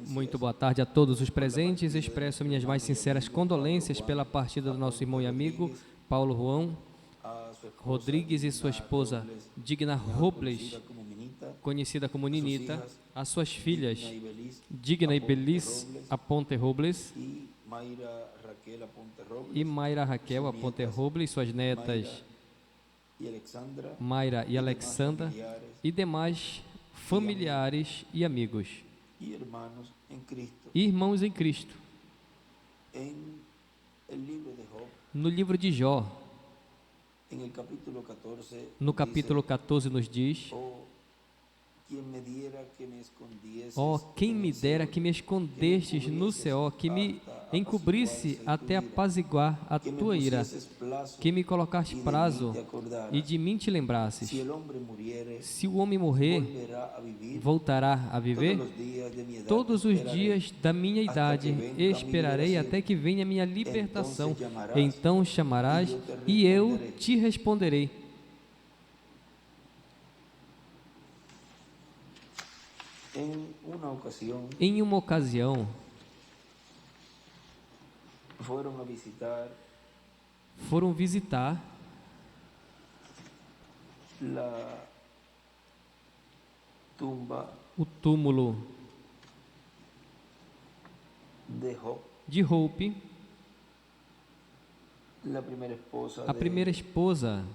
Muito boa tarde a todos os presentes. Expresso minhas mais sinceras condolências pela partida do nosso irmão e amigo Paulo Juan Rodrigues e sua esposa Digna Robles, conhecida como Ninita, as suas filhas Digna e Belis Aponte Robles e Mayra Raquel Aponte Robles, suas netas Mayra e Alexandra e demais familiares e amigos e irmãos em Cristo. No livro de Jó, no capítulo 14 nos diz: ó, quem me dera que me escondestes no céu, que me encobrisse até apaziguar a tua ira, que me colocaste prazo e de mim te lembrasses. Se o homem morrer, voltará a viver? Todos os dias da minha idade esperarei até que venha a minha libertação. Então chamarás e eu te responderei. Em uma ocasião, foram visitar o túmulo de Hope, a primeira esposa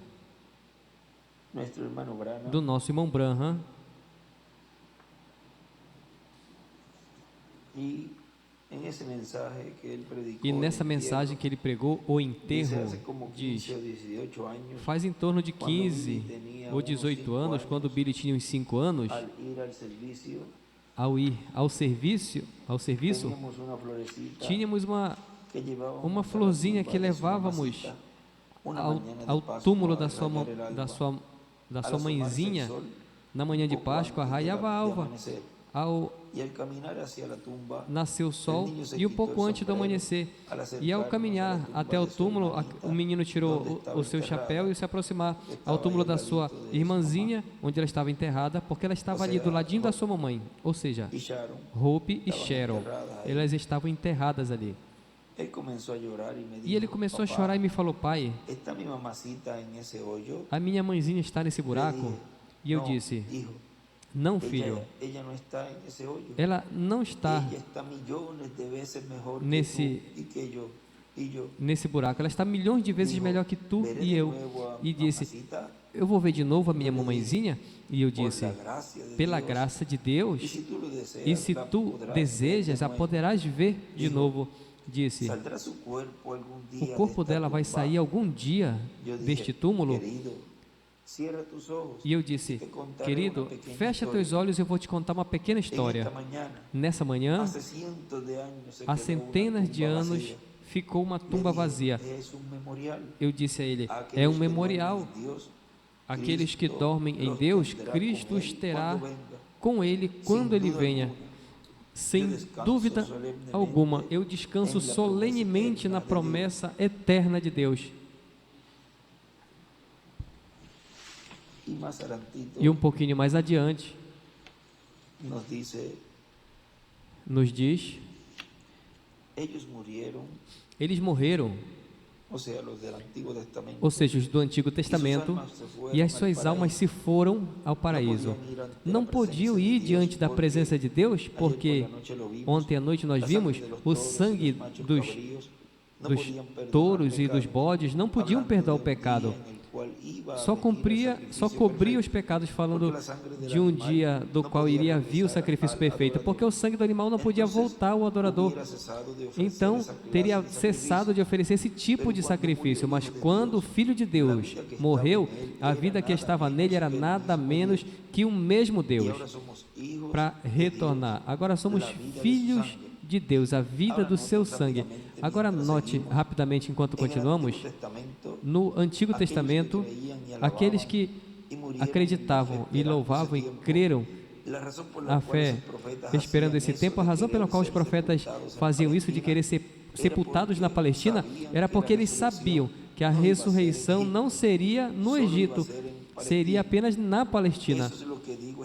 do nosso irmão Branham. E nessa mensagem que ele pregou, o enterro, diz, faz em torno de 15 ou 18 anos, quando Billy tinha uns 5 anos, ao ir ao serviço, tínhamos uma florzinha que levávamos ao túmulo da sua mãezinha na manhã de Páscoa. Raiava a alva, nasceu o sol e um pouco antes do amanhecer, e ao caminhar até o túmulo, o menino tirou o seu chapéu e se aproximar ao túmulo da sua irmãzinha, onde ela estava enterrada, porque ela estava ali do ladinho da sua mamãe, ou seja, Hope e Cheryl, elas estavam enterradas ali. E ele começou a chorar e me falou: pai, a minha mãezinha está nesse buraco? E eu disse: não, filho, ela não está nesse buraco, ela está milhões de vezes melhor que tu e eu. E disse: eu vou ver de novo a minha mamãezinha? E eu disse: pela graça de Deus, e se tu desejas, a poderás ver de novo. Disse: o corpo dela vai sair algum dia deste túmulo? E eu disse: querido, fecha teus olhos e eu vou te contar uma pequena história. Nessa manhã, há centenas de anos, ficou uma tumba vazia. Eu disse a ele: é um memorial. Aqueles que dormem em Deus, Cristo os terá com ele quando ele venha. Sem dúvida alguma, eu descanso solenemente na promessa eterna de Deus. E um pouquinho mais adiante, nos diz: eles morreram, ou seja, os do Antigo Testamento, e as suas almas se foram ao paraíso. Não podiam ir diante da presença de Deus, porque ontem à noite nós vimos o sangue dos touros e dos bodes não podiam perdoar o pecado. Só cobria os pecados, falando de um dia do qual iria vir o sacrifício perfeito, porque o sangue do animal não podia voltar ao adorador. Então, teria cessado de oferecer esse tipo de sacrifício. Mas quando o Filho de Deus morreu, a vida que estava nele era nada menos que o mesmo Deus para retornar. Agora somos filhos de Deus, a vida do seu sangue. Agora note rapidamente, enquanto continuamos, no Antigo Testamento, aqueles que acreditavam e louvavam e creram a fé, esperando esse tempo, a razão pela qual os profetas faziam isso, de querer ser sepultados na Palestina, era porque eles sabiam que a ressurreição não seria no Egito, seria apenas na Palestina.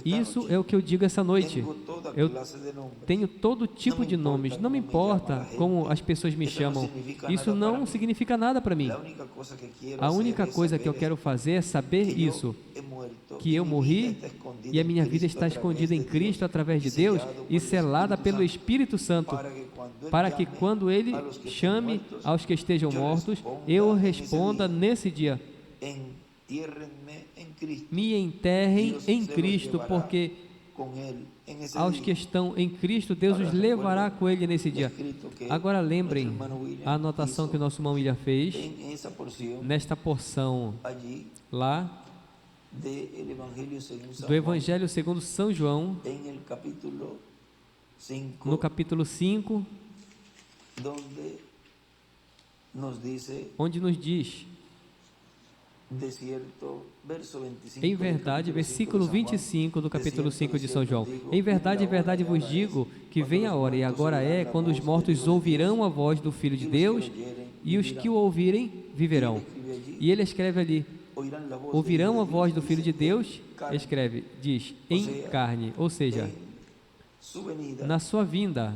Isso é o que eu digo essa noite. Tengo toda Eu clase de nombres. tenho todo tipo de nomes. Não me importa como as pessoas me chamam. Isso não significa nada para mim. La única cosa que quiero A hacer única es coisa que eu saber quero fazer é saber que yo isso, he muerto que y eu mi morri vida está escondida e a en minha vida Cristo está a través escondida em de Dios Cristo através de y Deus sellado por e el selada Espíritu pelo Santo, Espírito Santo, para para que quando que quando Ele a los que estén chame muertos, aos que estejam yo mortos, responda eu en ese responda día, nesse dia: entiérrenme en Cristo. me enterrem Dios em se los Cristo, llevará porque con él en ese aos día. que estão em Cristo, Deus os levará com Ele nesse dia. Escrito que Agora lembrem nuestro hermano William a anotação hizo que o nosso irmão William fez en esa porción nesta porção allí lá del Evangelio según San do Juan, Evangelho segundo São João, en el capítulo 5, no capítulo 5, donde nos dice onde nos diz: de cierto, verso 25 em del verdade, capítulo 5 versículo de San Juan, 25 do capítulo de 5 de São cierto João. digo, Em verdade, la hora vos ya digo es, que vem a hora, e agora é, quando os mortos ouvirão a voz do Filho de Deus, e os que o ouvirem viverão. E ele escreve ali: ouvirão a voz do Filho de Deus, escreve, diz, em carne, ou seja, na sua vinda,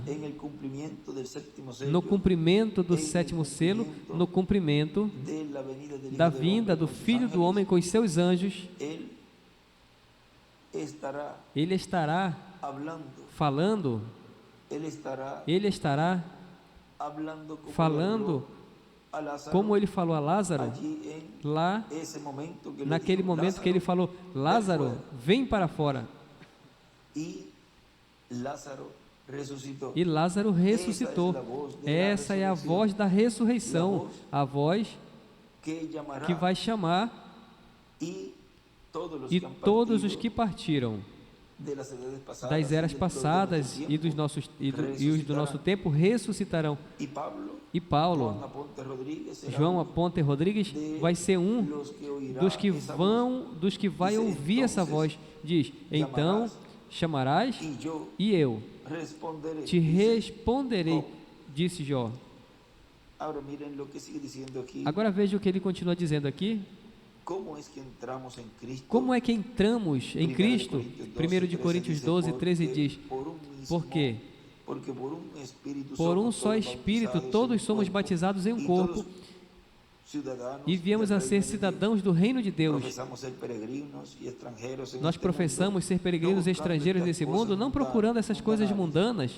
no cumprimento do sétimo selo, no cumprimento da vinda do Filho do Homem com os seus anjos, ele estará falando, ele estará falando como ele falou a Lázaro, lá naquele momento que ele falou: Lázaro, vem para fora. E Lázaro ressuscitou. Essa é a voz da ressurreição, a voz que vai chamar e todos os que partiram das eras passadas e os do nosso tempo ressuscitarão. E Paulo, João Aponte Rodrigues, vai ser um dos que vai ouvir essa voz. Diz: então chamarás e eu te responderei, disse Jó. Agora veja o que ele continua dizendo aqui. Como é que entramos em Cristo? 1 Coríntios 12, 13 diz: porque por um só Espírito todos somos batizados em um corpo e viemos a ser cidadãos do reino de Deus. Nós professamos ser peregrinos e estrangeiros nesse mundo, não procurando essas coisas mundanas,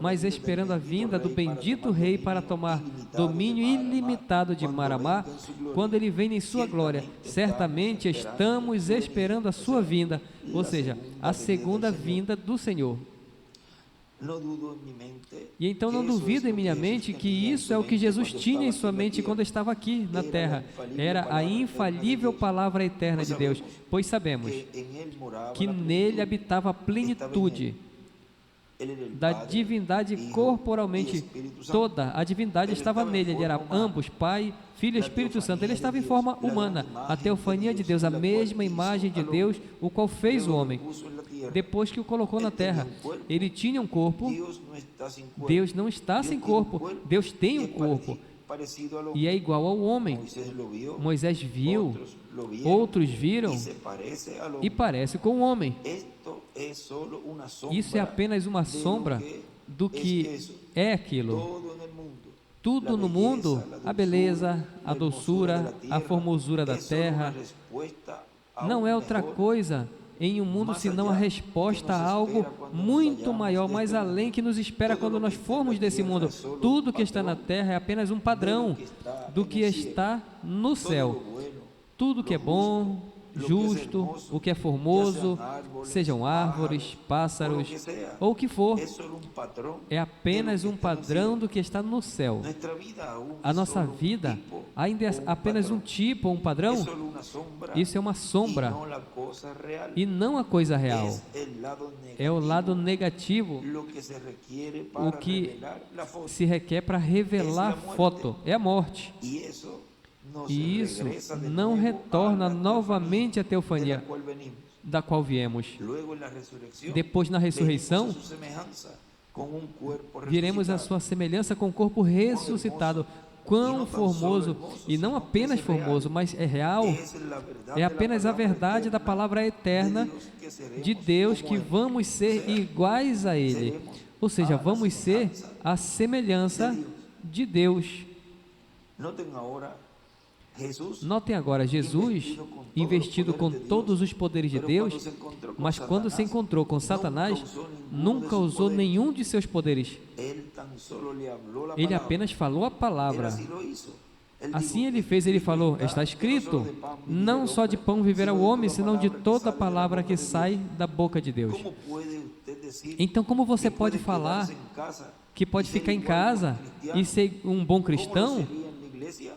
mas esperando a vinda do bendito Rei para tomar domínio ilimitado de mar a mar, quando Ele vem em sua glória. Certamente estamos esperando a sua vinda, ou seja, a segunda vinda do Senhor. E então não duvido em minha mente que isso é o que Jesus tinha em sua mente quando estava aqui na terra. Era a infalível palavra eterna de Deus, pois sabemos que nele habitava a plenitude da divindade corporalmente toda. A divindade estava nele, ele era ambos, Pai, Filho e Espírito Santo. Ele estava em forma humana, a teofania de Deus, a mesma imagem de Deus, o qual fez o homem. Depois que o colocou na terra, ele tinha um corpo. Deus não está sem corpo, Deus tem um corpo e é igual ao homem. Moisés viu, outros viram e parece com o homem. Isso é apenas uma sombra do que é aquilo. Tudo no mundo, a beleza, a doçura, a formosura da terra, não é outra coisa em um mundo senão a resposta a algo muito maior, mais além, que nos espera quando nós formos desse mundo. Tudo que está na terra é apenas um padrão do que está no céu. Tudo que é bom, justo, o que é formoso, sejam árvores, pássaros ou o que for, é apenas um padrão do que está no céu. A nossa vida ainda é apenas um tipo ou um padrão. Isso é uma sombra e não a coisa real. É o lado negativo, o que se requer para revelar a foto, é a morte. E isso não retorna novamente à teofania da qual viemos. Depois, na ressurreição, viremos a sua semelhança com o corpo ressuscitado, quão formoso, e não apenas formoso, mas é real, é apenas a verdade da palavra eterna de Deus, que vamos ser iguais a Ele, ou seja, vamos ser a semelhança de Deus. Notem agora, Jesus, investido com todos os poderes de Deus, mas quando se encontrou com Satanás, nunca usou nenhum de seus poderes. Ele apenas falou a palavra. Assim ele fez, ele falou, está escrito, não só de pão viverá o homem, senão de toda a palavra que sai da boca de Deus. Então, como você pode falar que pode ficar em casa e ser um bom cristão?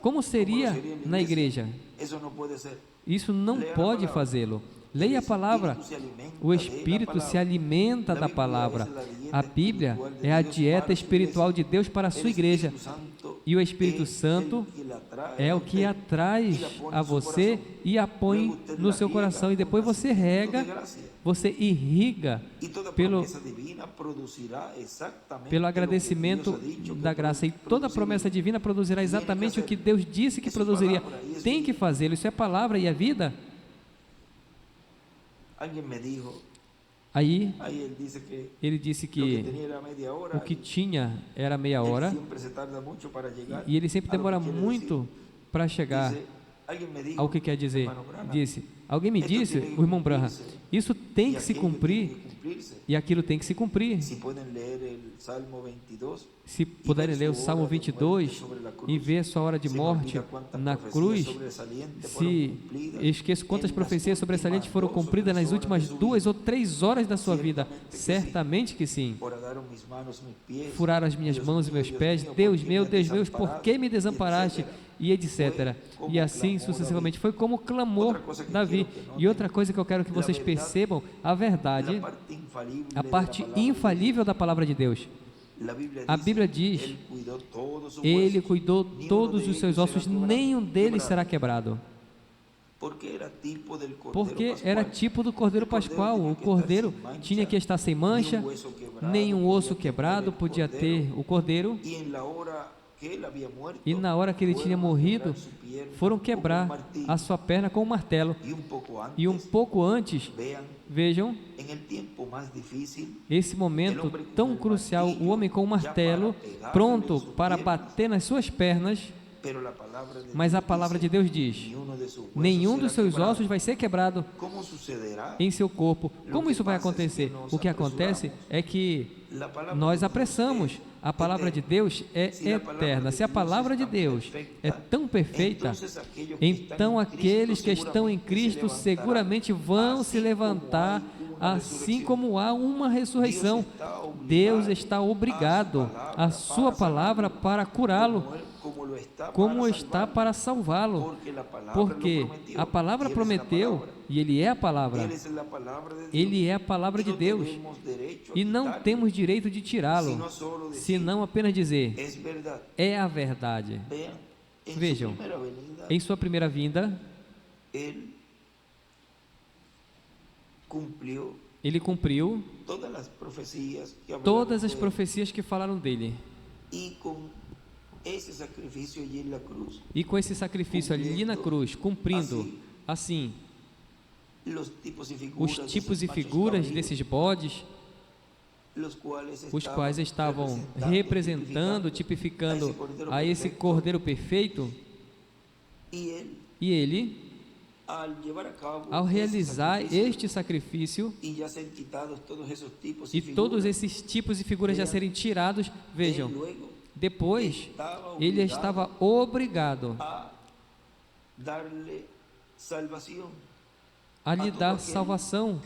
Como seria na igreja? Isso não pode fazê-lo. Leia a palavra. O Espírito se alimenta da palavra. A Bíblia é a dieta espiritual de Deus para a sua igreja. E o Espírito Santo é o que atrai a você e a põe no seu coração. E depois você rega, você irriga pelo agradecimento da graça. E toda promessa divina produzirá exatamente o que Deus disse que produziria. Tem que fazê-lo. Isso é palavra e é vida. Aí ele disse que o que tinha era meia hora e ele sempre demora muito para chegar ao que quer dizer. Alguém me disse, o irmão Branham, isso tem que se cumprir e aquilo tem que se cumprir. Se puderem ler o Salmo 22 e ver a sua hora de morte na cruz, se esqueço quantas profecias sobressalentes foram cumpridas nas últimas 2 ou 3 horas da sua vida, certamente que sim. Furaram as minhas mãos e meus pés, Deus meu, por que me desamparaste? E etc. E assim sucessivamente. Foi como clamou Davi. E outra coisa que eu quero que vocês percebam, a verdade, a parte infalível da palavra de Deus. A Bíblia diz, Ele cuidou todos os seus ossos, nenhum deles será quebrado. Porque era tipo do Cordeiro Pascual. O Cordeiro tinha que estar sem mancha, nenhum osso quebrado podia ter o Cordeiro. E na hora que ele tinha morrido, foram quebrar a sua perna com um martelo. E um pouco antes, vejam, esse momento tão crucial, o homem com o martelo, pronto para bater nas suas pernas, mas a palavra de Deus diz, nenhum dos seus ossos vai ser quebrado em seu corpo. Como isso vai acontecer? O que acontece é que nós apressamos. A palavra de Deus é eterna. Se a palavra de Deus é tão perfeita, então aqueles que estão em Cristo seguramente vão se levantar, assim como há uma ressurreição. Deus está obrigado a sua palavra para curá-lo, como está para salvá-lo, porque a palavra prometeu, e Ele é a palavra, Ele é a palavra de Deus, e não temos direito de tirá-lo, senão apenas dizer, é a verdade. Vejam, em sua primeira vinda, Ele cumpriu todas as profecias que falaram dele. E com esse sacrifício ali na cruz, cumprindo assim os tipos e figuras desses bodes, os quais estavam representando, tipificando a esse Cordeiro perfeito, e ele, ao realizar este sacrifício, e todos esses tipos e figuras já serem tirados, vejam, depois ele estava obrigado a lhe dar salvação,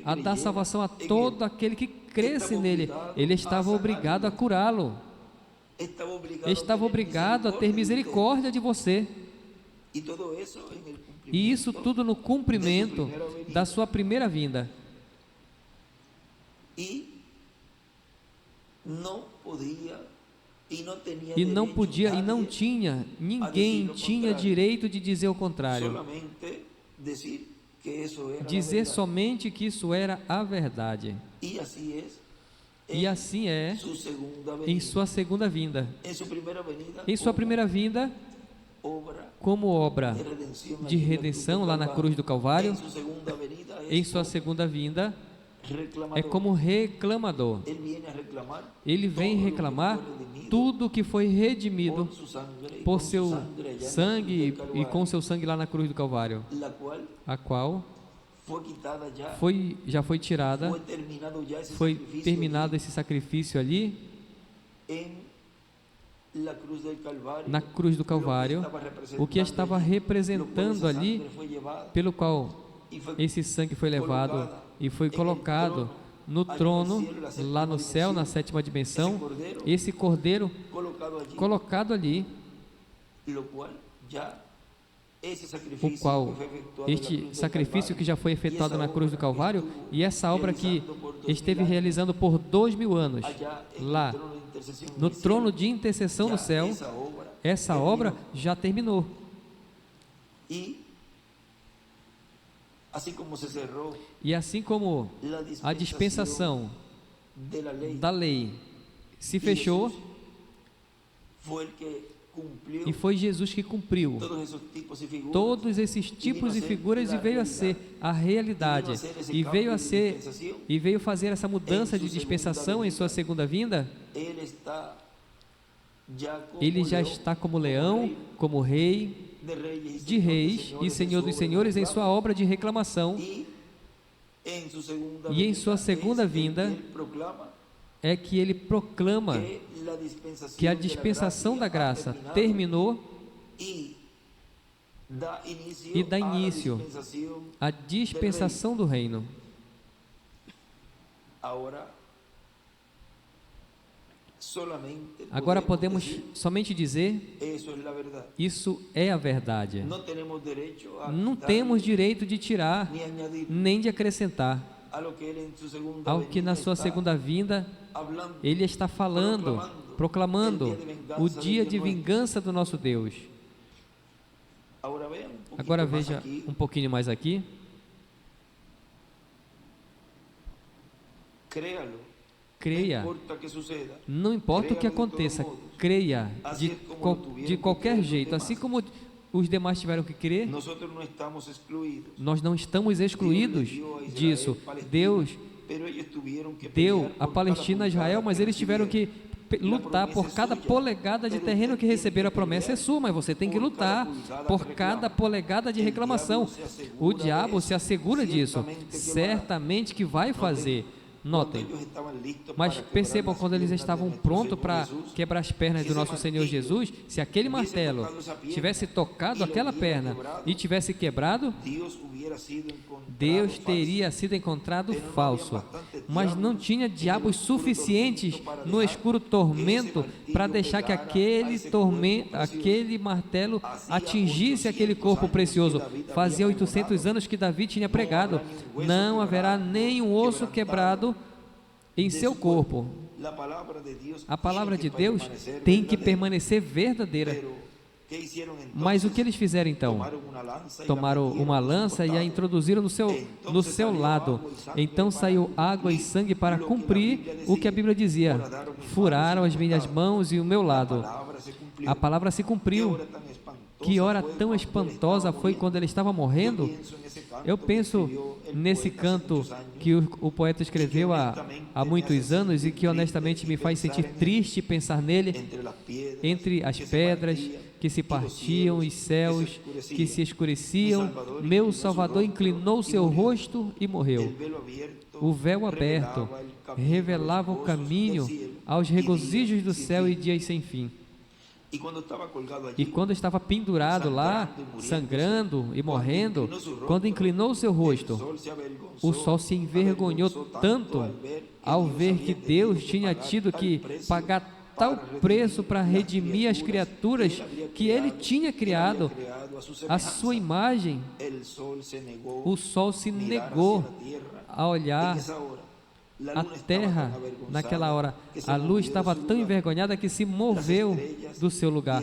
a dar salvação a todo aquele que cresce nele. Ele estava obrigado a curá-lo, estava obrigado a ter misericórdia de você. E isso tudo no cumprimento da sua primeira vinda. E não podia e não tinha, ninguém tinha direito de dizer o contrário. Dizer somente que isso era a verdade. E assim é su segunda em venida. sua segunda vinda. En su primera venida, Em sua primeira vinda, obra como obra de redención, de redenção lá na cruz do Calvário. En su segunda venida Em es sua segunda vinda, reclamador. é como reclamador. Él viene a reclamar Ele vem todo lo que reclamar fue redimido tudo que foi redimido por su sangre, por con su seu sangre allá en la cruz sangue del e Calvario, com seu sangue lá na cruz do Calvário, la cual a qual fue quitada ya, já foi tirada, fue terminado ya ese foi sacrificio terminado esse sacrifício ali en la cruz del Calvario, na cruz do Calvário, o que estava representando ali, pelo qual esse sangue foi levado e foi colocado no trono, lá no céu, na sétima dimensão, esse cordeiro colocado ali, o qual este sacrifício que já foi efetuado na cruz do Calvário, e essa obra que esteve realizando por 2000 anos, lá no trono de intercessão no céu, essa obra já terminou. E assim como a dispensação da lei se fechou, e foi Jesus que cumpriu todos esses tipos e figuras, e veio a ser a realidade, e veio fazer essa mudança de dispensação em sua segunda vinda. Ele já está como leão, como rei de reis e Senhor dos senhores em sua obra de reclamação, e em sua segunda vinda é que ele proclama que a dispensação da graça terminou e dá início à dispensação do reino. Agora podemos somente dizer: isso é a verdade. Não temos direito de tirar nem de acrescentar ao que na sua segunda vinda ele está falando, proclamando o dia de vingança do nosso Deus. Agora veja um pouquinho mais aqui. Creia, não importa o que aconteça, creia de qualquer jeito, assim como os demais tiveram que crer. Nós não estamos excluídos disso. Deus deu a Palestina a Israel, mas eles tiveram que lutar por cada polegada de terreno que receberam. A promessa é sua, mas você tem que lutar por cada polegada de reclamação. O diabo se assegura disso, certamente que vai fazer. Notem, mas percebam, quando eles estavam prontos para quebrar as pernas do nosso Senhor Jesus, se aquele martelo tivesse tocado aquela perna e tivesse quebrado, Deus teria sido encontrado falso. Mas não tinha diabos suficientes no escuro tormento para deixar que aquele martelo atingisse aquele corpo precioso. Fazia 800 anos que Davi tinha pregado: não haverá nenhum osso quebrado em seu corpo. A palavra de Deus tem que permanecer verdadeira. Mas o que eles fizeram então? Tomaram uma lança e a introduziram no seu lado. Então saiu água e sangue para cumprir o que a Bíblia dizia: furaram as minhas mãos e o meu lado. A palavra se cumpriu. Que hora tão espantosa foi quando ele estava morrendo? Eu penso nesse canto que o poeta escreveu há muitos anos, e que honestamente me faz sentir triste pensar nele. Entre as pedras que se partiam, os céus que se escureciam, meu Salvador inclinou seu rosto e morreu. O véu aberto revelava o caminho aos regozijos do céu e dias sem fim. E quando estava pendurado lá, sangrando e morrendo, quando inclinou seu rosto, o sol se envergonhou tanto ao ver que Deus tinha tido que pagar tal preço para redimir as criaturas que ele tinha criado à sua imagem. O sol se negou a olhar a terra naquela hora. A luz estava tão envergonhada que se moveu do seu lugar,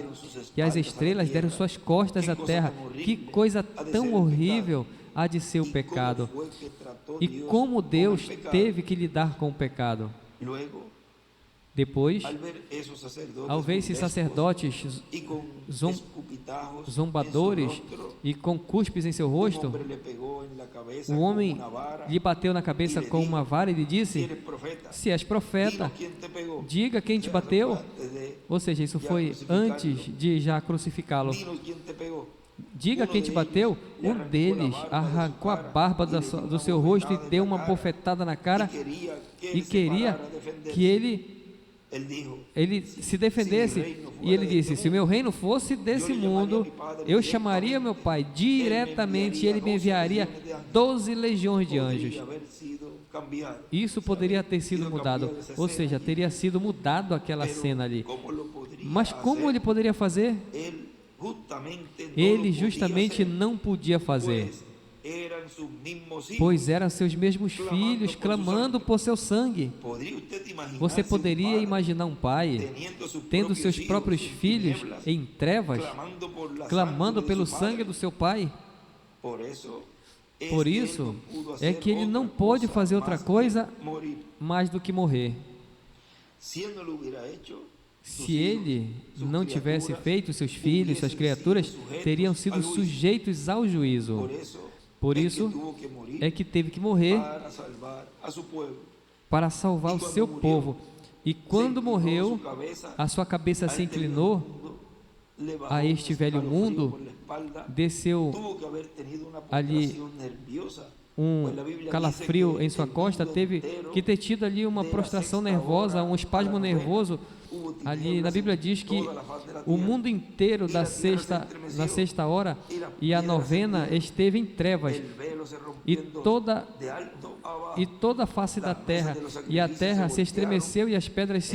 e as estrelas deram suas costas à terra. Que coisa tão horrível há de ser o pecado, e como Deus teve que lidar com o pecado. Luego, Depois, al ver esos sacerdotes ao ver esses sacerdotes y con zom- escupitajos zombadores en su rostro, e com cuspes em seu un rosto, hombre le pegó en la cabeza o con homem una vara, lhe bateu na cabeça com uma vara e lhe si disse: eres profeta, se és profeta, dinos quién te pegó. diga quem te O sea, bateu. eso fue antes de Ou seja, isso ya foi crucificarlo. antes de já crucificá-lo. Dinos quién te pegó. Diga quem te bateu. Um deles arrancou a barba do seu rosto e deu uma bofetada na cara e queria que ele se defendesse. E ele disse: se o meu reino fosse desse mundo, eu chamaria meu pai diretamente e ele me enviaria 12 legiões de anjos. Isso poderia ter sido mudado, ou seja, teria sido mudado aquela cena ali. Mas como ele poderia fazer? Ele justamente não podia fazer, pois eram seus mesmos filhos clamando por seu sangue. Você poderia imaginar um pai tendo seus próprios filhos em trevas, clamando pelo sangue do seu pai? Por isso é que ele não pôde fazer outra coisa mais do que morrer. Se ele não tivesse feito, seus filhos, suas criaturas teriam sido sujeitos ao juízo. Por isso é que teve que morrer para salvar o seu povo. E quando morreu, a sua cabeça se inclinou a este velho mundo, desceu ali um calafrio em sua costa, teve que ter tido ali uma prostração nervosa, um espasmo nervoso. Ali na Bíblia diz que o mundo inteiro na sexta hora e a novena esteve em trevas, e toda a face da terra, e a terra se estremeceu e as pedras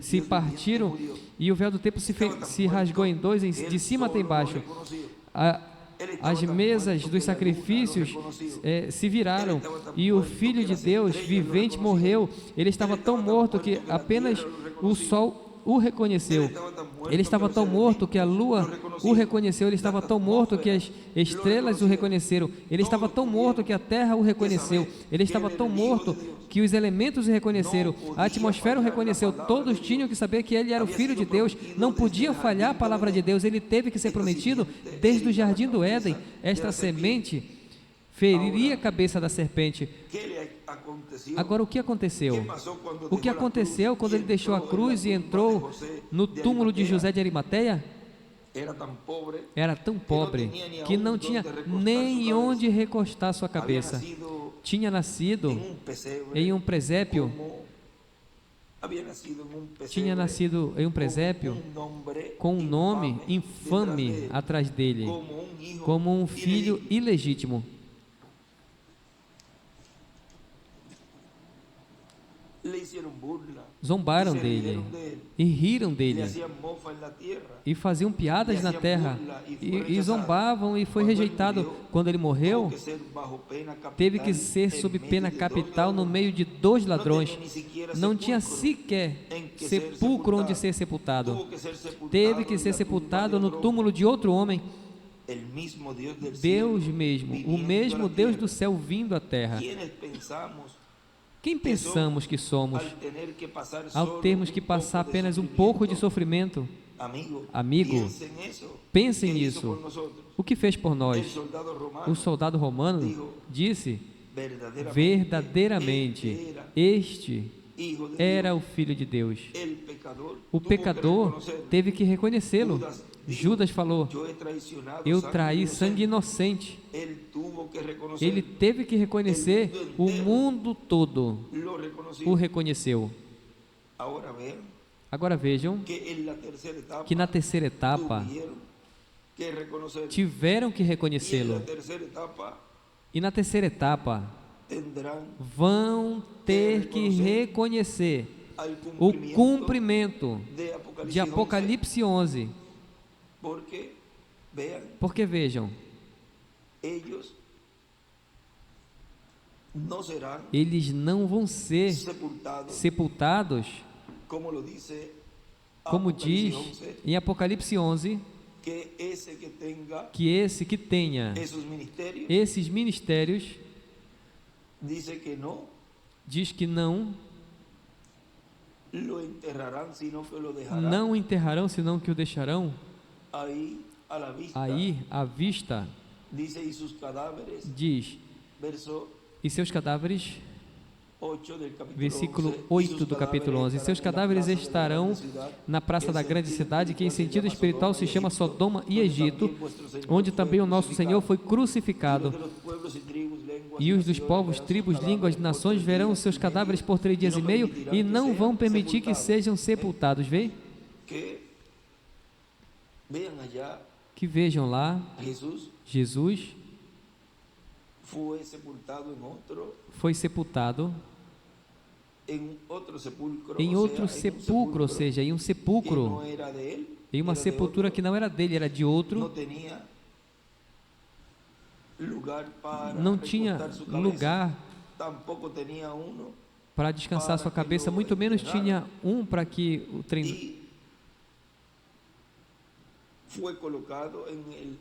se partiram e o véu do templo se rasgou em dois, de cima até embaixo. As mesas dos sacrifícios se viraram e o Filho de Deus vivente morreu. Ele estava tão morto que apenas o sol o reconheceu. Ele estava tão morto que a lua o reconheceu. Ele estava tão morto que as estrelas o reconheceram. Ele estava tão morto que a terra o reconheceu. Ele estava tão morto que os elementos o reconheceram. A atmosfera o reconheceu. Todos tinham que saber que ele era o Filho de Deus. Não podia falhar a palavra de Deus. Ele teve que ser prometido desde o jardim do Éden. Esta semente feriria a cabeça da serpente. Agora, o que aconteceu? O que aconteceu quando ele deixou a cruz e entrou no túmulo de José de Arimateia? Era tão pobre que não tinha nem onde recostar sua cabeça. Tinha nascido em um presépio. Tinha nascido em um presépio com um nome infame atrás dele, como um filho ilegítimo. Zombaram dele e riram dele e faziam piadas na terra e zombavam, e foi rejeitado. Quando ele morreu, teve que ser sob pena capital no meio de 2 ladrões. Não tinha sequer sepulcro onde ser sepultado. Teve que ser sepultado no túmulo de outro homem. Deus mesmo, o mesmo Deus do céu vindo à terra. Quem pensamos que somos ao termos que passar apenas um pouco de sofrimento? Amigo, pense nisso. O que fez por nós? O soldado romano disse: verdadeiramente, este era o Filho de Deus. O pecador teve que reconhecê-lo. Judas falou: eu traí sangue inocente. Ele teve que reconhecer, o mundo todo o reconheceu. Agora vejam que na terceira etapa tiveram que reconhecê-lo. E na terceira etapa vão ter que reconhecer o cumprimento de Apocalipse 11. Porque vejam, eles não vão ser sepultados, como diz em Apocalipse 11, que esse que tenha esses ministérios, diz que não lo enterrarán, sino que lo dejarán não o enterrarão, senão que o deixarão ahí a la vista. aí à vista. Dice, y sus cadáveres, Diz, verso e seus cadáveres, 8 del capítulo versículo 11, 8 do capítulo 11, e seus cadáveres estarão na praça da grande cidade, que em sentido espiritual se chama Sodoma e Egito, onde também o nosso Senhor foi crucificado. E os dos povos, tribos, línguas, nações verão os seus cadáveres por 3 dias e meio e não vão permitir que sejam sepultados. Vê? que vean allá, Que vejam lá, Jesús Jesus fue sepultado en otro, foi sepultado en otro sepulcro, em o outro sea, en un sepulcro, ou seja, em um que sepulcro, no era de él, em uma era de sepultura otro, que não era dele, era de no outro, tenía lugar para não tinha recostar su cabeza, lugar tampoco tenía uno, para descansar sua cabeça, muito menos tinha um para que o trem. y fue colocado en el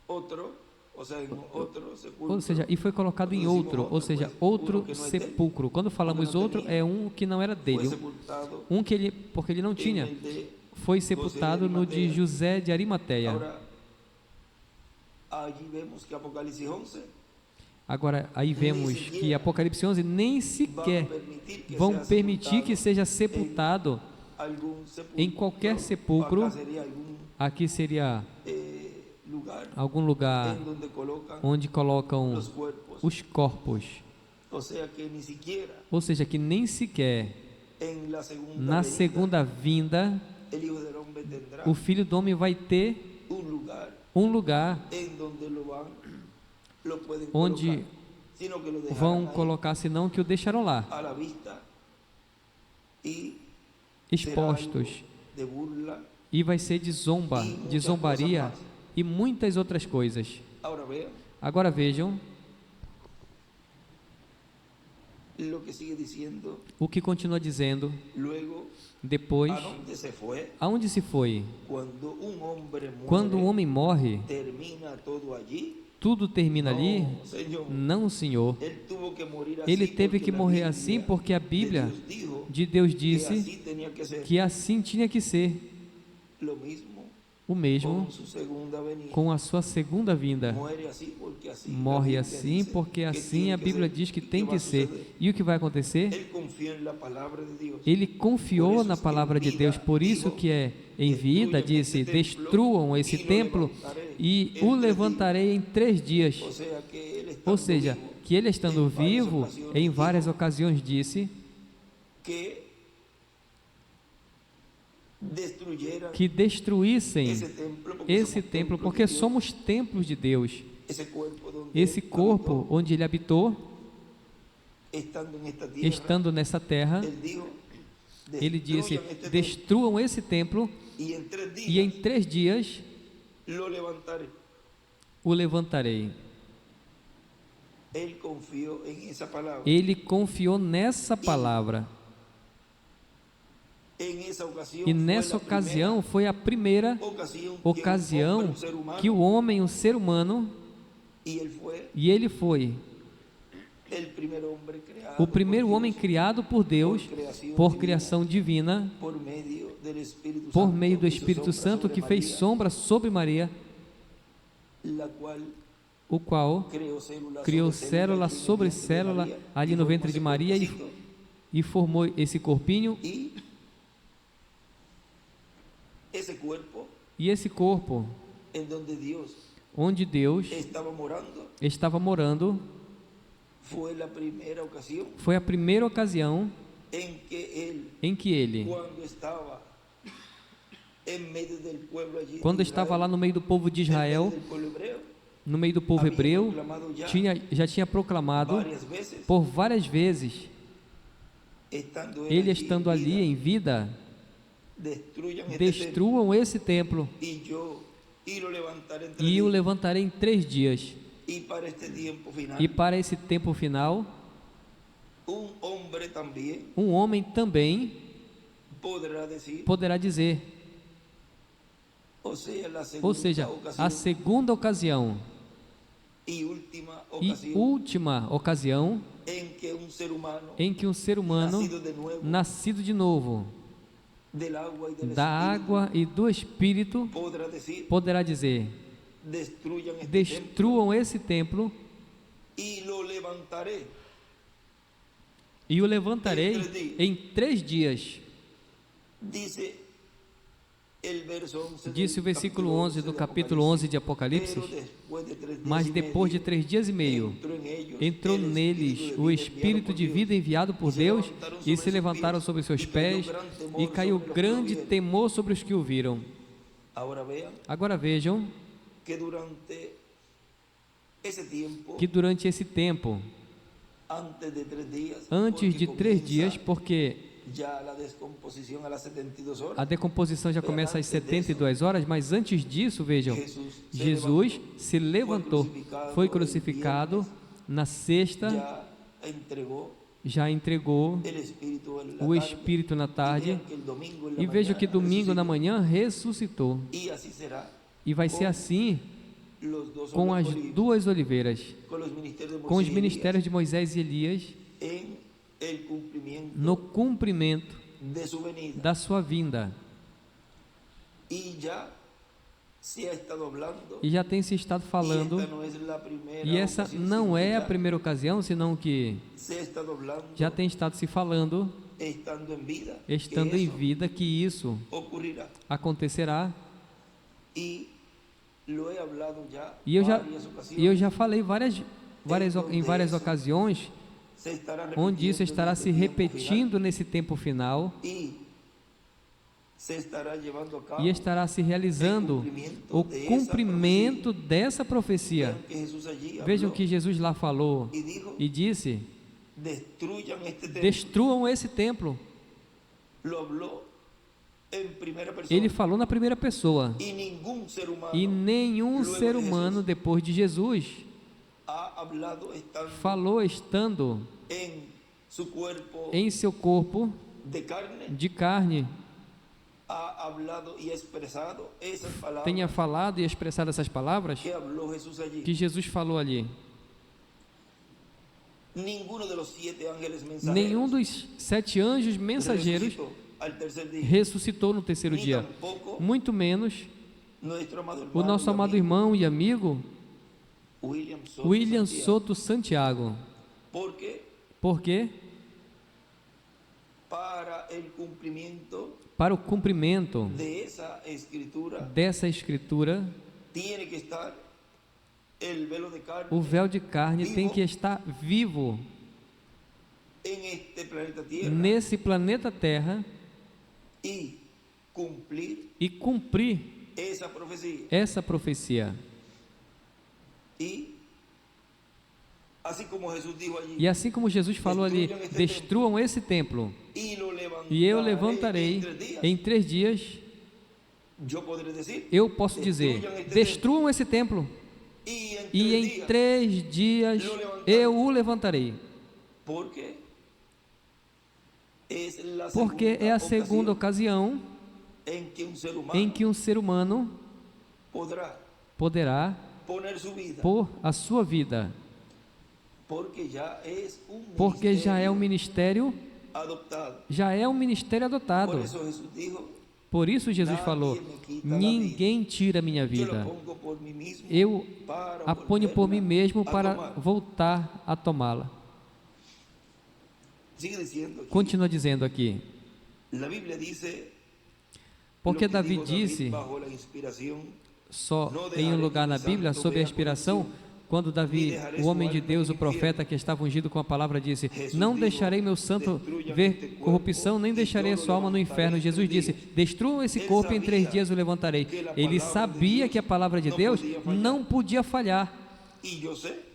otro, o sea, en otro sepulcro. Ou seja, e foi colocado em outro, ou seja, outro sepulcro. Quando falamos outro, é um que não era Fue dele, sepultado um que ele, porque ele não en tinha, el de foi sepultado no de José de Arimateia. Ahora, allí vemos que Apocalipsis 11 Agora, aí vemos que Apocalipse 11 nem sequer vão permitir que seja sepultado algún sepulcro, em qualquer sepulcro. acá sería algún Aqui seria lugar algum lugar en donde colocan onde colocam los cuerpos. os corpos. O sea que ni siquiera Ou seja, que nem sequer en la segunda na venida, segunda vinda el Hijo del Hombre tendrá o Filho do Homem vai ter un lugar um lugar en donde lo pueden onde colocar, sino que lo dejarán vão ahí colocar, senão que o deixaram lá, a la vista y expostos, será algo de burla. e vai ser de zomba, de zombaria e muitas outras coisas. Ahora vean Agora vejam lo que sigue diciendo. o que continua dizendo Luego, depois. ¿a dónde se fue? Aonde se foi? Cuando un hombre muere, Quando um homem morre, termina todo allí. tudo termina ali? No, Señor. Não, Senhor. Él tuvo que morir así Ele teve porque que la morrer Biblia assim porque a Bíblia de Dios dijo de Deus que disse así tenía que ser. que assim tinha que ser. Lo mismo O mesmo con su segunda venida. com a sua segunda vinda. Muere así porque así la Morre Biblia assim dice porque que assim tiene a que Bíblia ser diz que y tem va que a ser. suceder. E o que vai acontecer? Él confió en la palabra de Dios. Ele confiou na palavra de Deus, por isso que é em vida, disse, destruam esse templo e o levantarei em 3 dias. O sea que él estando Ou seja, vivo, que ele estando vivo, em várias ocasiões disse que destruyeran que destruíssem ese templo, esse templo, templos porque de Dios, somos templos de Deus. ese cuerpo donde Esse él corpo habitó, onde ele habitou, estando en esta tierra, estando nessa terra, él dijo, ele disse, "Destruyan este templo, destruam esse templo y en 3 días e em 3 dias lo levantaré". o levantarei. Él confió en esa palabra. Ele confiou nessa palavra. En esa ocasión E fue nessa la ocasião foi a primeira primera ocasião ser humano, que o homem, um ser humano, y él fue e ele foi el primer hombre creado o primeiro por homem Dios, criado por Deus, por criação divina, por medio del Espíritu por Santo, meio do hizo Espírito sombra Santo, sobre que fez María, sombra sobre Maria, la cual o qual criou célula sobre célula ali no ventre de Maria e formou esse corpinho. y ese cuerpo E esse corpo, en donde Dios onde Deus estaba morando, estava morando, fue la primera ocasión foi a primeira ocasião en que él, em que ele, cuando estaba en medio del pueblo allí, quando de estava Israel, lá no meio do povo de en medio Israel, del pueblo hebreo, no meio do povo había hebreu, proclamado já tinha proclamado varias veces, por várias vezes, estando ele allí estando en ali vida, em vida, destruyan este templo, destruam esse templo y lo levantaré en 3 e o días. levantarei em 3 dias. Y para este tiempo final, E para esse tempo final, un hombre también um homem também podrá decir, poderá dizer, o sea, la ou segunda seja, ocasión a segunda ocasião y última e ocasión última ocasião en que un ser humano em que um ser humano nascido de novo del agua y del da espíritu água e do Espírito poderá dizer: destruyan este templo destruam esse templo y lo levantaré e o levantarei em 3 dias. dice el verso 11 Disse del o versículo 11 do de capítulo 11 de Apocalipse. Apocalipse. Pero después de 3 días Mas y depois de medio, 3 dias e meio entrou el neles o Espírito de vida enviado por Deus, e se levantaram sobre seus pés, e caiu grande temor sobre os que o viram. Ahora vean Agora vejam que durante ese tiempo, que durante esse tempo, antes de 3 días, antes porque de 3 comienza dias, porque ya la descomposición a las 72 horas, a decomposição já começa às 72 horas, mas antes disso, vejam, Jesus se levantou, foi crucificado, na sexta ya entregó já entregou el Espíritu en la o tarde, Espírito na tarde, y vean que el domingo en la e vejo mañana que domingo na resucitó. manhã ressuscitou. Y así será E vai ser assim los dos com as olivos, 2 oliveiras, con los ministerios de com os Moisés y ministérios de Moisés e Elias, Elías, en el cumplimiento no cumprimento de su venida. da sua vinda. Y ya se ha estado hablando, E já tem se estado falando, y esta no es la primera e essa ocasión, não sino é que a ya primeira ocasião, senão que se ha estado hablando, já tem estado se falando, estando en vida, estando que em eso vida, que isso ocurrirá. acontecerá. Y lo he hablado ya E eu varias ocasiones. já falei em várias ocasiões, Se estará onde isso repitiendo estará en se este tiempo repetindo nesse tempo final, final, y se estará llevando a cabo e estará se realizando o cumprimento dessa profecia. que Jesús allí Vejam habló que Jesus lá falou y dijo: e disse: destruyan este templo. destruam esse templo. Lo habló en primera persona. Ele falou na primeira pessoa, Y ningún ser humano e nenhum luego ser de humano Jesús depois de Jesus ha hablado estando falou estando en su cuerpo em seu corpo de carne, de carne, ha hablado y expresado esas palabras tenha falado e expressado essas palavras que habló Jesús allí. que Jesus falou ali. Ninguno de los 7 ángeles mensajeros Nenhum dos 7 anjos mensageiros resucitó al tercer día, ressuscitou no terceiro ni dia, tampoco muito menos nuestro amado o hermano nosso y amado amigo irmão e amigo William Soto Santiago. Soto Santiago. Porque Porque para el cumplimiento para o cumprimento de esa escritura dessa escritura, tiene que estar el velo de carne o véu de carne tem que estar vivo en este planeta Tierra nesse planeta Terra y cumplir e cumprir esa profecía. essa profecia. Y así como Jesús dijo allí, E assim como Jesus falou ali: destruam esse templo, y lo e eu levantarei levantarei en 3 días. em 3 dias. Yo podré decir, Eu posso dizer: destruam esse templo, e em 3 dias eu o levantarei. porque Porque é a segunda ocasião em que um ser humano poderá pôr a sua vida, porque já é um ministério adotado. Por isso Jesus falou: ninguém tira minha vida, eu a ponho por mim mesmo para voltar a tomá-la. Continua dizendo aqui, porque Davi disse, só em um lugar na Bíblia, sob a inspiração, quando Davi, o homem de Deus, o profeta que estava ungido com a palavra, disse: não deixarei meu santo ver corrupção, nem deixarei a sua alma no inferno. Jesus disse: destruam esse corpo e em 3 dias o levantarei. Ele sabia que a palavra de Deus não podia falhar.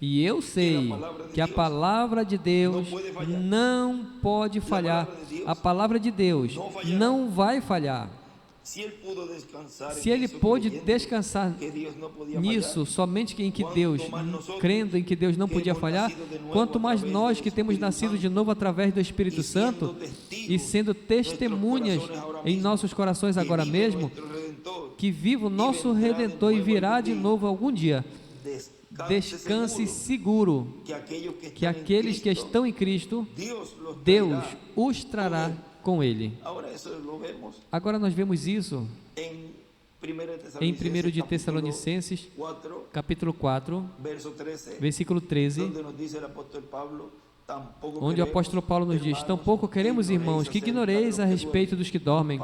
E eu sei que a palavra de Deus não pode falhar. A palavra de Deus não vai falhar. Se ele pôde descansar nisso, somente em que Deus, crendo em que Deus não podia falhar, quanto mais nós que temos nascido de novo através do Espírito Santo e sendo testemunhas em nossos corações agora mesmo, que viva o nosso Redentor e virá de novo algum dia. descanse seguro que aqueles que estão em Cristo, Deus os trará com Ele. Agora nós vemos isso em 1 de Tessalonicenses, capítulo 4, versículo 13, onde o apóstolo Paulo nos diz: tampouco queremos, irmãos, que ignoreis a respeito dos que dormem,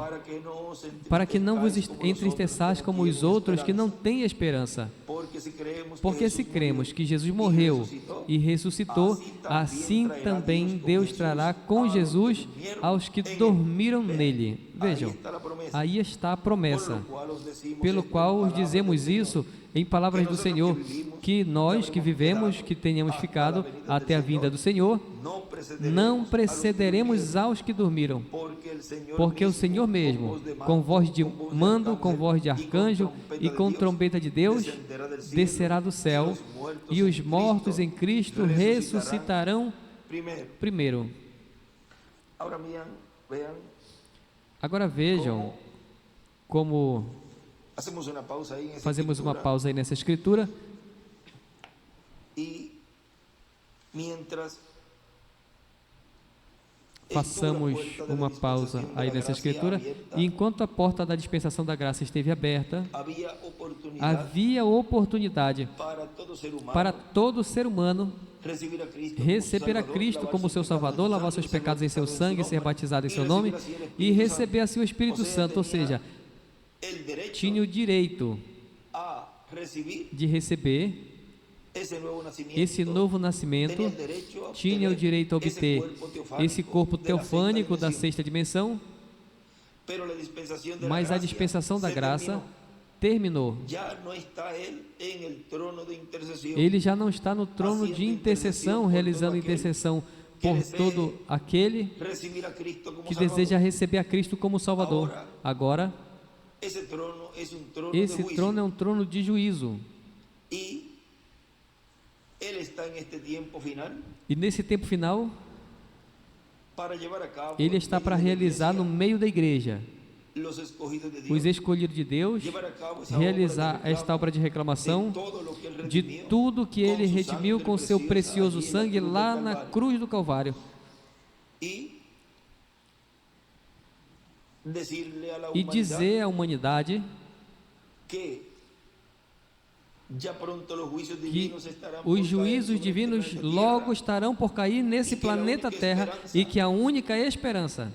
para que não vos entristeçais como os outros que não têm esperança. Porque se cremos que Jesus morreu e ressuscitou, assim também Deus trará com Jesus aos que dormiram nele. Vejam, aí está a promessa, pelo qual os dizemos isso em palavras do Senhor, que nós que vivemos, que tenhamos ficado até a vinda do Senhor, não precederemos aos que dormiram, porque o Senhor mesmo, com voz de mando, com voz de arcanjo e com trombeta de Deus, descerá do céu, e os mortos em Cristo ressuscitarão primeiro. Agora vejam como fazemos uma pausa aí nessa escritura. Façamos uma pausa aí nessa escritura. E enquanto a porta da dispensação da graça esteve aberta, havia oportunidade para todo ser humano receber a Cristo como seu Salvador, lavar seus pecados em seu sangue, ser batizado em seu nome e receber assim o Espírito Santo. Ou seja, tinha o direito de receber esse novo nascimento, tinha o direito a obter esse corpo teofânico da sexta dimensão, mas a dispensação da graça terminou. Ele já não está no trono de intercessão, realizando intercessão por todo aquele que deseja receber a Cristo como Salvador. Agora, esse trono é um trono de juízo. E nesse tempo final, ele está para realizar no meio da igreja, os escolhidos de Deus, realizar esta obra de reclamação de tudo que ele redimiu com seu precioso sangue lá na cruz do Calvário. E dizer à humanidade que os juízos divinos logo estarão por cair nesse planeta Terra e que a única esperança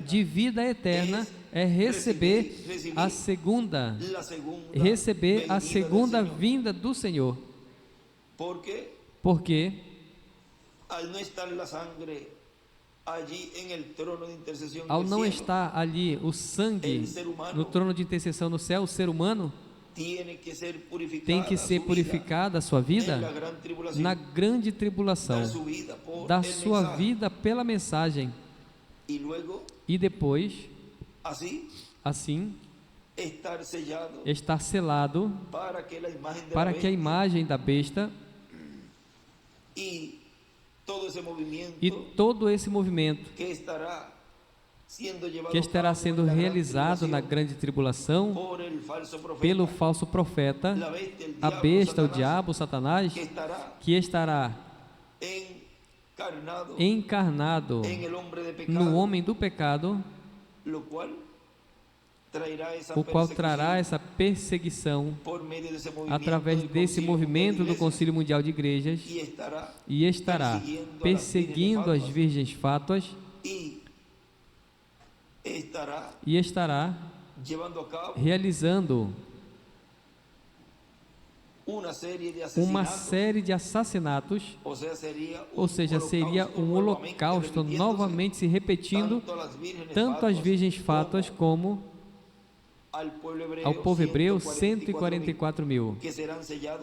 de vida eterna é receber a segunda vinda do Senhor. Porque ao não estar ali o sangue no trono de intercessão no céu, o ser humano tem que ser purificada a sua vida na grande tribulação, da sua vida pela mensagem, e depois, assim, estar selado para que a imagem da besta e todo esse movimento que estará sendo realizado na grande tribulação pelo falso profeta, a besta, o diabo, Satanás, que estará encarnado no homem do pecado, o qual trará essa perseguição através desse movimento do Concílio Mundial de Igrejas, e estará perseguindo as virgens fátuas, e estará realizando uma série de assassinatos, ou seja, seria um holocausto novamente se repetindo, tanto às virgens fátuas como ao povo hebreu, 144 mil,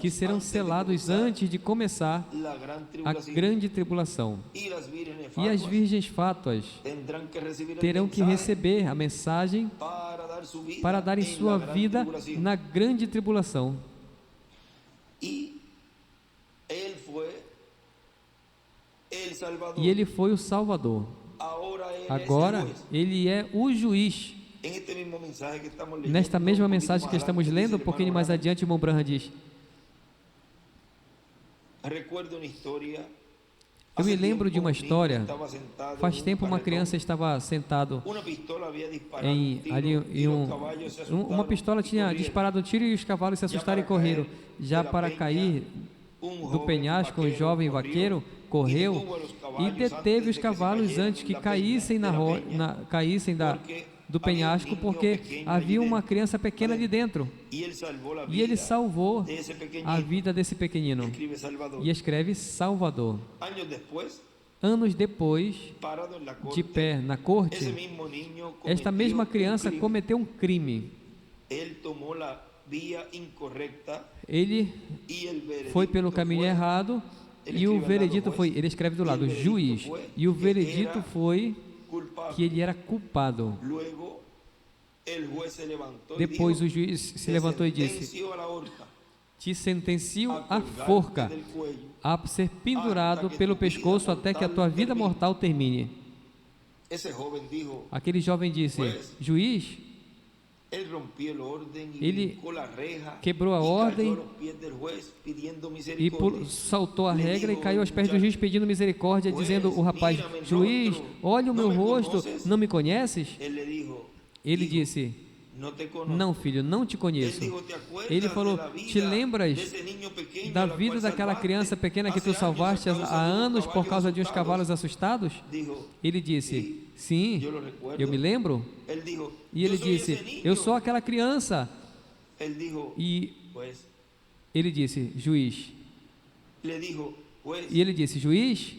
que serão selados antes de começar a grande tribulação. E as virgens fátuas terão que receber a mensagem para darem sua vida na grande tribulação. E ele foi o Salvador. Agora ele é o juiz. Nesta mesma mensagem que estamos lendo, um pouquinho mais adiante, o irmão Branham diz: recuerdo una historia. Eu me lembro de uma história. Estaba sentado Faz en un tempo uma carretón. criança estava sentado Una pistola había disparado em un tiro ali y em los caballos se uma asustaron pistola y tinha corrieron. disparado um tiro e os cavalos se assustaram e correram. Já para cair do penhasco, um jovem vaqueiro correu e deteve os cavalos antes que caíssem caíssem do penhasco, porque havia uma criança pequena ali dentro. E ele salvou a vida desse pequenino. E escreve Salvador. Anos depois, de pé na corte, esta mesma criança cometeu um crime. Ele foi pelo caminho errado e o veredito foi, ele escreve do lado, juiz, e o veredito foi que ele era culpado. Depois o juiz se levantou e disse: te sentencio à forca, a ser pendurado pelo pescoço até que a tua vida mortal termine. Aquele jovem disse: juiz, ele quebrou a ordem e saltou a regra e caiu aos pés do juiz pedindo misericórdia, dizendo o rapaz: juiz, olha o meu rosto, não me conheces? Ele disse: não, filho, não te conheço. Ele falou: te lembras da vida daquela criança pequena que tu salvaste há anos por causa de uns cavalos assustados? Ele disse: sim, eu me lembro. E ele disse: eu sou aquela criança. E ele disse: juiz. E ele disse: juiz,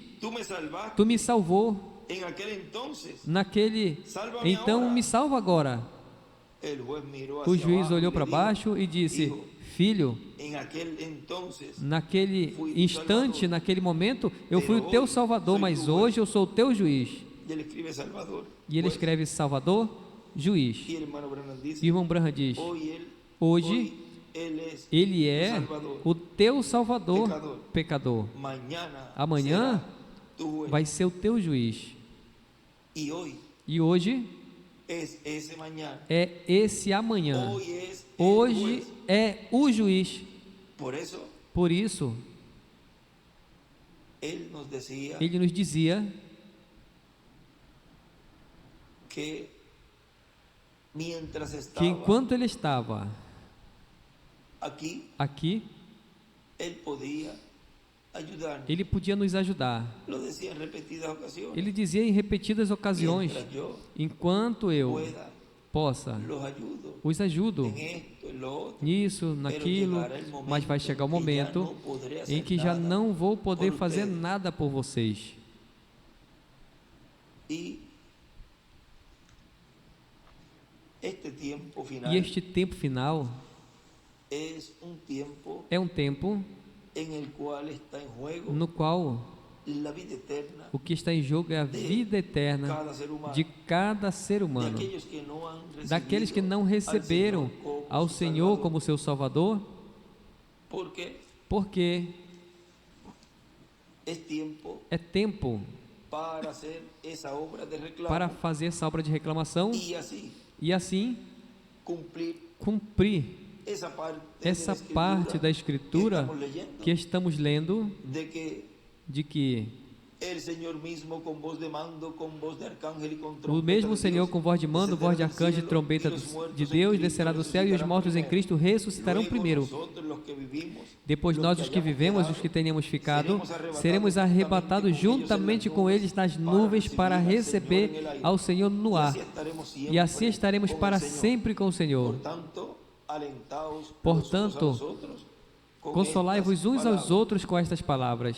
tu me salvou naquele, então me salva agora. O juiz olhou para baixo e disse: filho, naquele instante, naquele momento, eu fui o teu salvador, mas hoje eu sou o teu juiz. E ele escreve Salvador, juiz. E o irmão Branham diz: hoje ele é o teu salvador, pecador. Amanhã vai ser o teu juiz. E hoje é esse amanhã. Hoje é o juiz. Por isso, ele nos dizia que enquanto ele estava aqui, ele podia nos ajudar. Ele dizia em repetidas ocasiões: enquanto eu possa, os ajudo nisso, naquilo, mas vai chegar o momento em que já não vou poder fazer nada por vocês. E este tempo final é um tempo no qual o que está em jogo é a vida eterna de cada ser humano, daqueles que não receberam ao Senhor como seu Salvador, porque é tempo para fazer essa obra de reclamação e assim cumprir essa parte da Escritura que estamos lendo, de que o mesmo Senhor com voz de mando, voz de arcanjo e trombeta de Deus descerá do céu, e os mortos em Cristo ressuscitarão primeiro. Depois nós, os que vivemos, os que tenhamos ficado, seremos arrebatados juntamente com eles nas nuvens para receber ao Senhor no ar, e assim estaremos para sempre com o Senhor. Portanto, consolai-vos uns aos outros com estas palavras.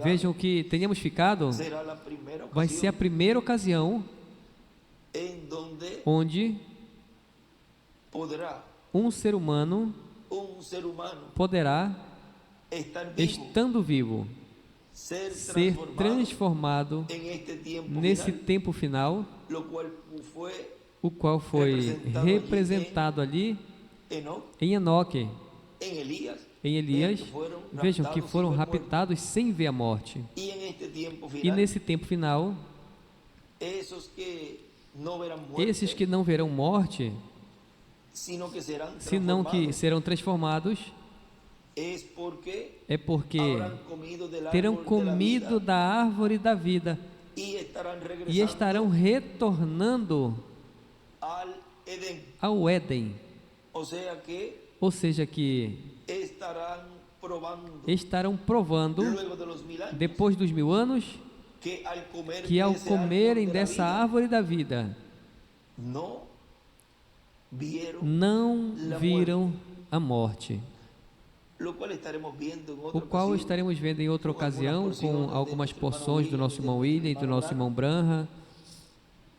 Vejam o que tenhamos ficado. Vai ser a primeira ocasião onde um ser humano poderá, estando vivo, ser transformado nesse tempo final, o qual foi representado ali em Enoque, em Elias. Vejam que foram raptados sem ver a morte. E nesse tempo final, esses que não verão morte, senão que serão transformados é porque habrán comido del terão árbol de la comido vida da árvore da vida y estarán e regresando estarão retornando al Edén. ao Éden. O sea que Ou seja, que estarán probando estarão provando, luego de los 1000 años depois dos 1000 anos, que al comer que ao de ese comerem árbol de la dessa vida, árvore da vida, no vieron, não viram a morte. lo cual estaremos viendo en O otra qual ocasión. estaremos vendo em outra ocasião com algumas porções do nosso irmão William e do nosso irmão Branham,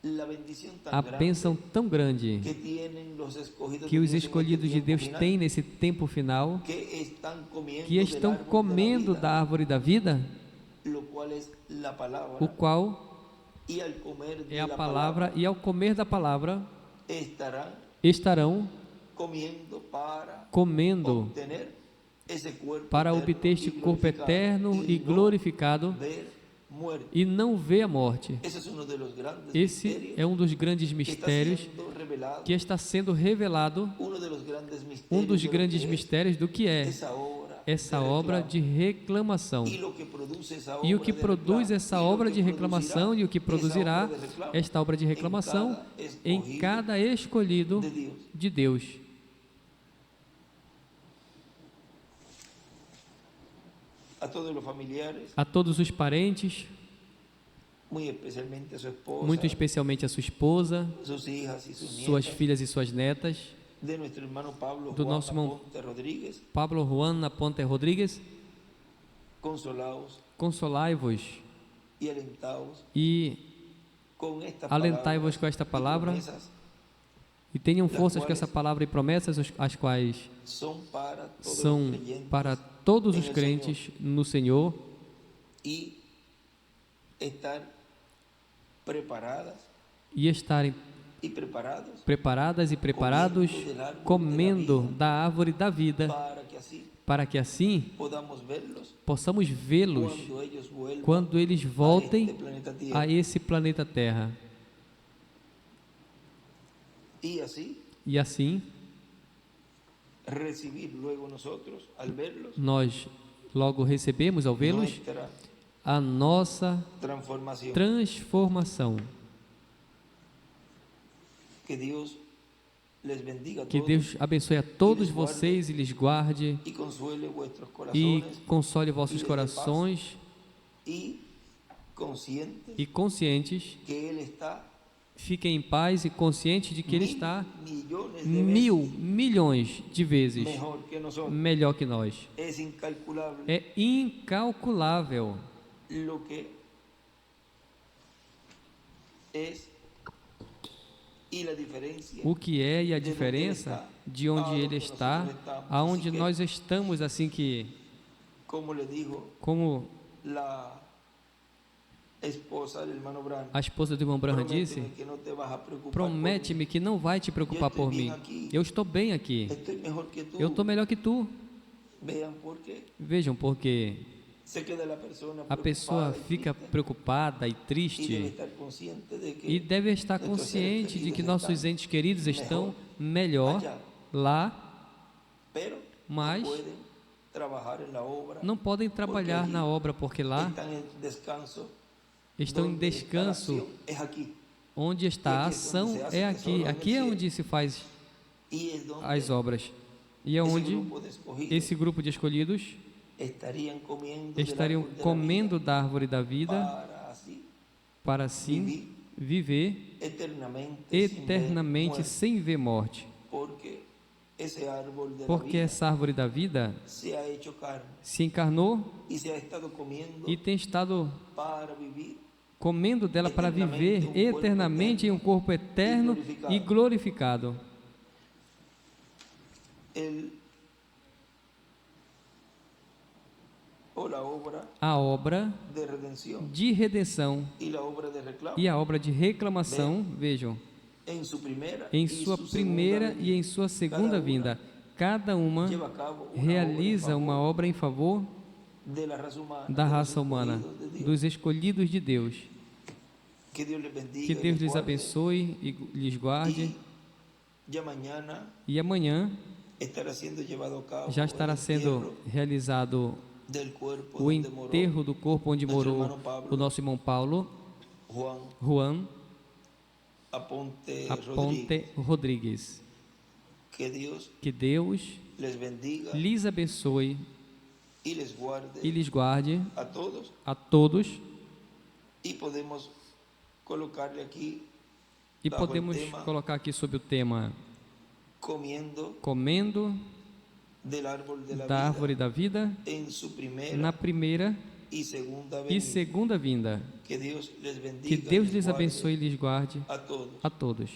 La bendición tan a grande bênção tão grande que tienen los escogidos que de os Dios en escolhidos este de Deus tiempo têm final, nesse tempo final, que están comiendo que estão del árbol comendo de da la vida, árvore da vida, lo cual es la palabra, o qual y al comer de é a la palavra, e ao comer da palavra estarán estarão comendo comendo obtener ese cuerpo para eterno obter este y corpo glorificado, eterno e no glorificado ver muerte. e não ver a morte. Ese es uno de los grandes Esse misterios é um dos grandes que está mistérios siendo revelado, que está sendo revelado, uno de los grandes misterios um dos de lo grandes que es mistérios do que é essa essa obra reclamo. de reclamação. E o que produz essa E o obra que de produz reclamo, essa e o obra que de reclamação e o que produzirá essa obra de reclamo esta obra de reclamação em cada escolhido de Deus. de Deus. A todos os familiares, A todos os parentes, muito especialmente a sua esposa, muito especialmente a sua esposa, suas filhas e suas filhas e suas netas, de nosso irmão Pablo do Juan nosso irmão Aponte Rodrigues, Pablo Juan Aponte Rodrigues, consolaos consolai-vos e alentaos e com esta alentai-vos com esta palavra e tenham forças com essa palavra e promessas, as quais são para todos os crentes no Senhor, e estar preparadas e estarem e preparados preparadas e preparados comendo da árvore da vida, para que assim possamos vê-los quando eles voltem a esse planeta Terra. E assim, nós logo recebemos ao vê-los a nossa transformação. Que Deus abençoe a todos vocês e lhes guarde e console vossos corações e conscientes, fiquem em paz e conscientes de que Ele está 1000 milhões de vezes melhor que nós. É incalculável o que é e a diferença de onde Ele está, aonde nós estamos, assim que, como a esposa do irmão Branham disse, promete-me que não vai te preocupar por mim. Eu estou bem aqui. Eu estou melhor que tu. Vejam, porque a pessoa fica preocupada e triste e deve estar consciente de que nossos entes queridos estão melhor lá, mas não podem trabalhar na obra, porque lá estão em descanso. Onde está a ação é aqui. Aqui é onde se faz as obras. E é onde esse grupo de escolhidos estariam comendo da árvore da vida para assim viver eternamente sem ver morte. Porque essa árvore da vida se encarnou e tem estado comendo dela para viver eternamente em um corpo eterno e glorificado. A obra de redenção e a obra de reclamação, vejam, em sua primeira e em sua segunda vinda, cada uma realiza uma obra em favor da raça humana, dos escolhidos de Deus. Que Deus lhes abençoe e lhes guarde. E amanhã estará siendo llevado a cabo já estará el sendo entierro realizado del cuerpo o donde moró enterro do corpo onde nuestro morou hermano Pablo, o nosso irmão Paulo Juan Juan Aponte Aponte Rodrigues. Que Deus les bendiga lhes abençoe y e lhes guarde a todos, a todos. y podemos colocarle aquí E bajo el podemos tema colocar aqui sobre o tema comendo del árbol de la da vida árvore da vida en su na primeira y segunda e venida. segunda vinda. Que Deus les Que bendiga Deus y les lhes guarde abençoe e lhes guarde a todos. a todos.